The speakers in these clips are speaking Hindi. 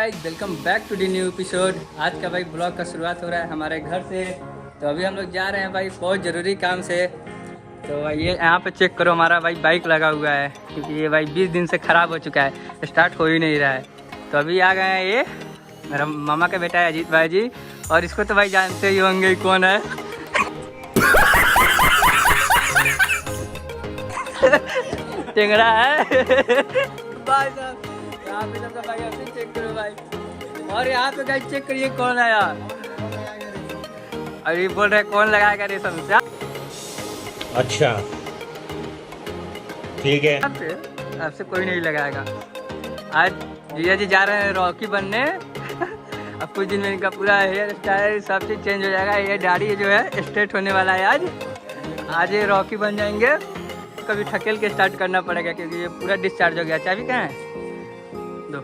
Welcome back to the new episode. आज का भाई ब्लॉग का शुरुआत हो रहा है हमारे घर से। तो अभी हम लोग जा रहे हैं भाई बहुत ज़रूरी काम से। तो भाई ये यहाँ पे चेक करो, हमारा भाई बाइक लगा हुआ है क्योंकि ये भाई 20 दिन से ख़राब हो चुका है, स्टार्ट हो ही नहीं रहा है। तो अभी आ गए हैं ये मेरा मामा का बेटा है अजीत भाई जी, और इसको तो भाई जानते ही होंगे कौन है। टेंगड़ा है भाई साहब। यहाँ पे तो भाई ऐसे चेक करो भाई, और यहाँ पे गाइस चेक करिए कौन है यार। अरे बोल रहे कौन लगाएगा रे समस्या। अच्छा ठीक है, आपसे कोई नहीं लगाएगा। आज जीजा जी जा रहे हैं रॉकी बनने। अब कुछ दिन में इनका पूरा हेयर स्टाइल सब चीज़ चेंज हो जाएगा। ये दाढ़ी जो है स्ट्रेट होने वाला है आज ये रॉकी बन जाएंगे। कभी ठकेल के स्टार्ट करना पड़ेगा क्योंकि ये पूरा डिस्चार्ज हो गया। चाबी कहाँ है? दो।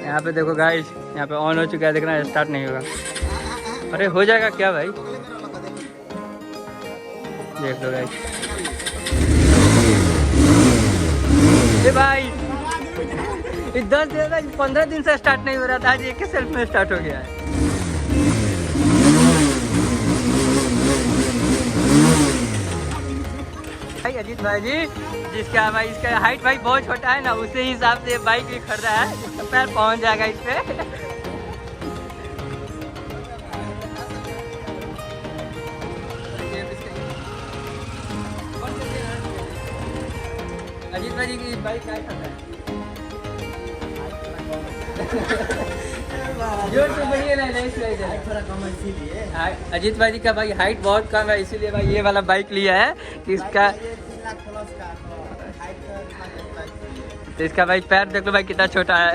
यहाँ पे देखो गाइस, यहाँ पे ऑन हो चुका है, देखना स्टार्ट नहीं होगा। अरे हो जाएगा क्या भाई, देख लो गाइस। ये भाई 10 दिन 15 दिन से स्टार्ट नहीं हो रहा था, आज एक ही सेल्फ में स्टार्ट हो गया है। भाई अजीत भाई जी, जिसका भाई इसका हाइट भाई बहुत छोटा है ना, उसी हिसाब से बाइक भी खरीदा है, इसका पैर पहुंच जाएगा इस पे। अजीत भाई जी की बाइक क्या करता है? अजीत भाई जी का भाई हाइट बहुत कम है, इसीलिए भाई ये वाला बाइक लिया है कि इसका तो इसका भाई पैर देख लो भाई कितना छोटा है।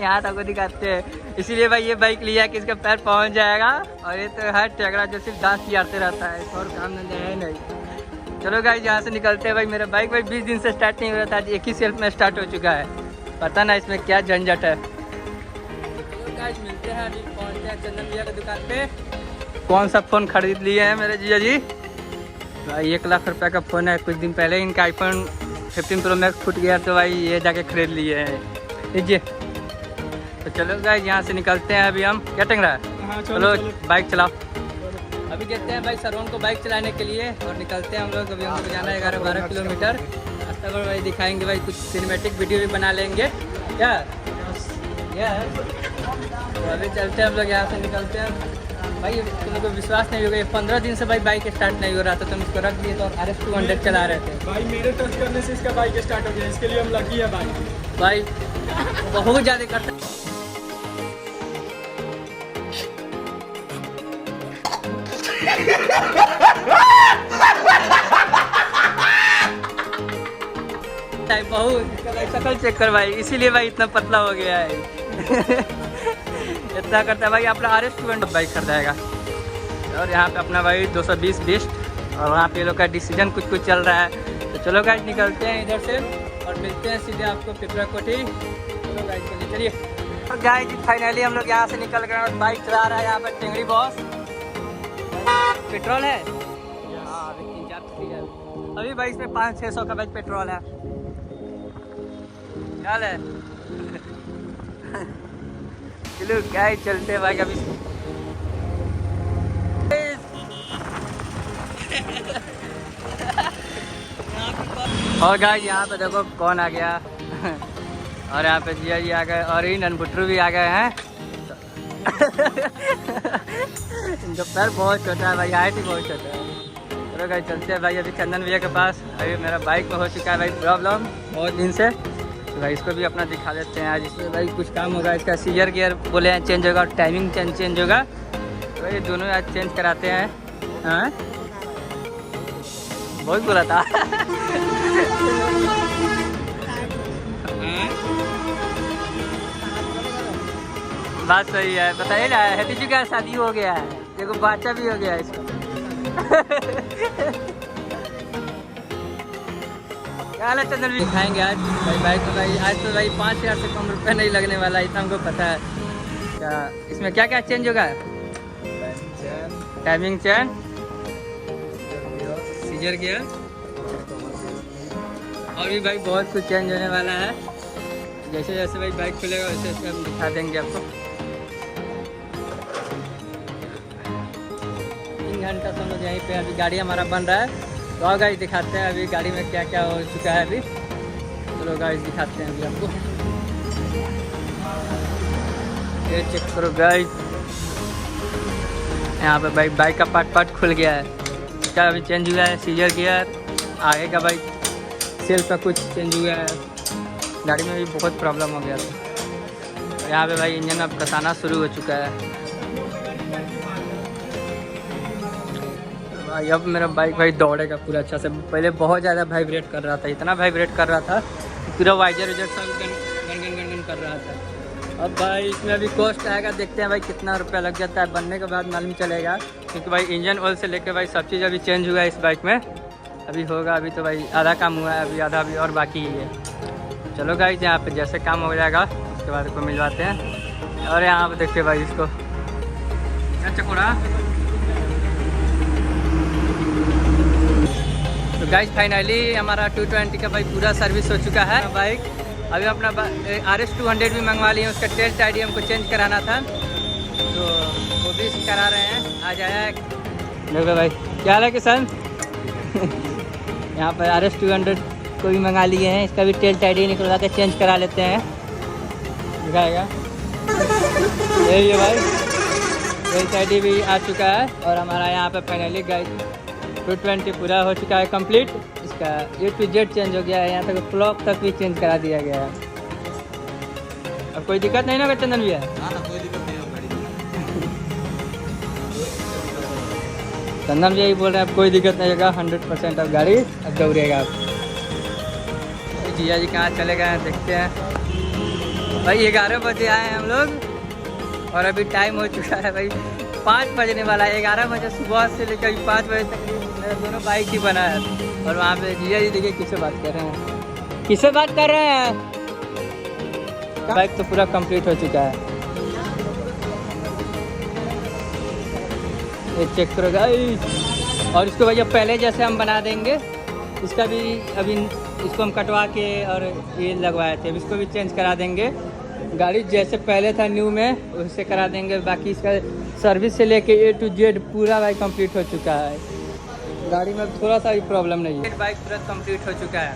यहाँ तक को दिखाते हैं, इसीलिए भाई ये बाइक लिया है कि इसका पैर पहुँच जाएगा। और ये तो हर टेगड़ा जो सिर्फ डांस कियाते रहता है, और काम धंधा है नहीं। चलो गाइस यहाँ से निकलते हैं। भाई मेरा बाइक भाई 20 दिन से स्टार्ट नहीं हो रहा था, आज एक ही सेल्फ में स्टार्ट हो चुका है। पता ना इसमें क्या झंझट है। गाइस मिलते हैं, अभी पहुँचते हैं चंदन भैया की दुकान पे। कौन सा फ़ोन खरीद लिए हैं मेरे जीजा जी? भाई 1 लाख रुपए का फ़ोन है। कुछ दिन पहले इनका आईफोन 15 प्रो मैक्स फूट गया, तो भाई ये जाके खरीद लिए हैं। लीजिए। तो चलो गाइस यहाँ से निकलते हैं अभी हम। क्या टंग रहा है? हाँ, चलो बाइक चलाओ। अभी कहते हैं भाई सरवन को बाइक चलाने के लिए, और निकलते हैं हम लोग। अभी हमको जाना है 11-12 किलोमीटर। रास्ता पर भाई दिखाएंगे, भाई कुछ सिनेमेटिक वीडियो भी बना लेंगे क्या। तो अभी चलते हैं हम लोग, यहाँ से निकलते हैं। भाई तुमको विश्वास नहीं होगा, ये 15 दिन से भाई बाइक स्टार्ट नहीं हो रहा था। तुम इसको रख दिए तो RS 200 चला रहे थे। भाई मेरे टच करने से इसका बाइक स्टार्ट हो गया, इसके लिए हम लकी है भाई बहुत ज़्यादा करते। बहुत शकल चेक कर भाई, इसीलिए भाई इतना पतला हो गया है। इतना करता है भाई। अपना RS 200 बाइक खरीदाएगा। और यहाँ पे अपना भाई 220 बिस्ट, और वहाँ पे ये लोग का डिसीजन कुछ चल रहा है। तो चलो गाइस निकलते हैं इधर से, और मिलते हैं सीधे आपको पिपरा कोठी। चलो गाइस चलिए। और गाइस फाइनली हम लोग यहाँ से निकल गए, और बाइक चला रहा है यहाँ पर टेंगड़ी बॉस। पेट्रोल है हाँ, अभी 3-4 है अभी भाई। इसमें 500-600 का भाई पेट्रोल है। क्या है? चलो क्या ही चलते हैं भाई अभी। और गाइस यहाँ पे देखो कौन आ गया। और यहाँ पे जिया जी आ गए, और इन अनबुट्रू भी आ गए हैं। इनका पैर बहुत छोटा है भाई, हाइट ही बहुत छोटा है। चलो गाइस चलते हैं भाई अभी चंदन भैया के पास। अभी मेरा बाइक में हो चुका है भाई प्रॉब्लम बहुत दिन से, तो भाई इसको भी अपना दिखा देते हैं। आज इसमें भाई कुछ काम होगा, इसका सीजर गियर बोले हैं चेंज होगा, और टाइमिंग चेंज होगा। तो ये दोनों आज चेंज कराते हैं। हाँ बहुत बोला था। बात सही है। बताइए ना, हेतीजू का शादी हो गया है, देखो बच्चा भी हो गया है इसको। क्या हाल है चंदन भी खाएंगे आज भाई बाइक तो भाई। आज तो भाई 5000 से कम रुपये नहीं लगने वाला, इतना हमको पता है। क्या इसमें क्या क्या चेंज होगा? टाइमिंग चेन, सीजर गियर, और भी भाई बहुत कुछ चेंज होने वाला है। जैसे जैसे भाई बाइक खुलेगा वैसे वैसे हम दिखा देंगे आपको। 3 घंटा तो हम लोग यहीं पे अभी गाड़ी हमारा बन रहा है। तो और गाइस दिखाते हैं अभी गाड़ी में क्या क्या हो चुका है अभी। चलो गाइस दिखाते हैं अभी आपको। ये चेक करो गाइस, यहाँ पे भाई बाइक का पार्ट खुल गया है। क्या अभी चेंज हुआ है सीजर गियर, आगे का भाई सेल्फ का कुछ चेंज हुआ है। गाड़ी में भी बहुत प्रॉब्लम हो गया था। यहाँ पे भाई इंजन अब कसाना शुरू हो चुका है भाई। अब मेरा बाइक भाई दौड़ेगा पूरा अच्छा से। पहले बहुत ज़्यादा वाइब्रेट कर रहा था, इतना वाइब्रेट कर रहा था पूरा वाइजर विजर सब गन कर रहा था। अब भाई इसमें अभी कॉस्ट आएगा, देखते हैं भाई कितना रुपया लग जाता है। बनने के बाद मालूम चलेगा, क्योंकि भाई इंजन ऑयल से लेकर भाई सब चीज़ अभी चेंज हुआ है इस बाइक में। अभी होगा, अभी तो भाई आधा काम हुआ है, अभी आधा अभी और बाकी ही है। चलो गाइस यहाँ पे जैसे काम हो जाएगा उसके बाद इसको मिलवाते हैं। और यहाँ पे देखते भाई इसको चकोड़ा। तो गाइस फाइनली हमारा 220 का भाई पूरा सर्विस हो चुका है बाइक। अभी अपना RS 200 भी मंगवा लिए, उसका टेस्ट ID हमको चेंज कराना था, तो वो भी करा रहे हैं। आ जाए देखो भाई क्या हाल है किसान। यहाँ पर RS 200 को भी मंगा लिए हैं, इसका भी टेस्ट ID निकलवा के चेंज करा लेते हैं। दिखाएगा यही है भाई, टेस्ट ID भी आ चुका है। और हमारा यहाँ पे फाइनली गाइस 220 पूरा हो चुका है कंप्लीट। इसका A to Z चेंज हो गया है, यहाँ तक क्लॉक तक भी चेंज करा दिया गया है। अब कोई दिक्कत नहीं ना चंदन भैया? ना कोई दिक्कत नहीं है गाड़ी में। चंदन भैया ही बोल रहे हैं अब कोई दिक्कत नहीं होगा, 100% अब गाड़ी अब दौड़ेगा। जिया जी कहाँ चले गए हैं देखते हैं। भाई 11 बजे आए हैं हम लोग और अभी टाइम हो चुका है भाई 5 बजने वाला है। 11 बजे सुबह से लेकर 5 बजे तक मेरा दोनों बाइक ही बना है। और वहाँ पे जिया जी देखिए किससे बात कर रहे हैं, किससे बात कर रहे हैं। बाइक तो पूरा कंप्लीट हो चुका है, ये चेक करो गाइस। और इसको भैया पहले जैसे हम बना देंगे, इसका भी अभी इसको हम कटवा के और ये लगवाए थे, अब इसको भी चेंज करा देंगे। गाड़ी जैसे पहले था न्यू में उससे करा देंगे। बाकी इसका सर्विस से लेके A to Z पूरा बाइक कंप्लीट हो चुका है। गाड़ी में थोड़ा सा भी प्रॉब्लम नहीं है, बाइक पूरा कंप्लीट हो चुका है।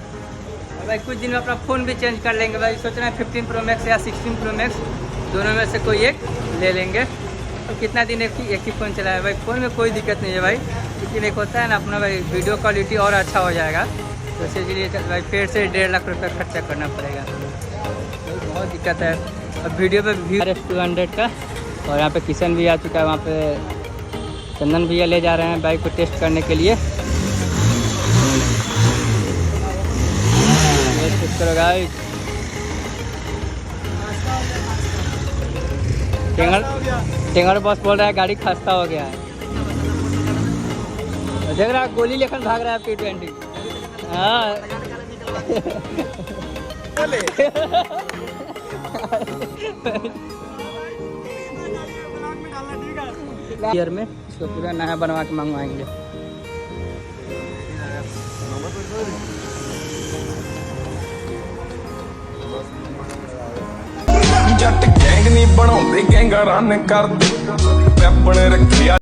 और भाई कुछ दिन में अपना फ़ोन भी चेंज कर लेंगे भाई। सोच रहे हैं 15 Pro Max या 16 Pro Max दोनों में से कोई एक ले लेंगे। तो कितना दिन एक ही फ़ोन चलाया भाई, फ़ोन में कोई दिक्कत नहीं है भाई। लेकिन एक होता है ना अपना भाई वीडियो क्वालिटी और अच्छा हो जाएगा, तो इसके लिए भाई फिर से 1.5 लाख रुपये खर्चा करना पड़ेगा, तो बहुत दिक्कत है। अब वीडियो पे व्यू RS 200 का। और यहाँ पे किशन भी आ चुका है, वहाँ पे चंदन भैया ले जा रहे हैं बाइक को टेस्ट करने के लिए। टेस्ट करो गाइस। टेंगर बॉस बोल रहा है गाड़ी खस्ता हो गया है। देख रहा है गोली लेकर भाग रहा है P20। हाँ ईयर में इसको पूरा नया बनवा के मंगवाएंगे। जट गैंग नहीं बनाउंदे, गैंगा रन करदे, पैपण रखिया।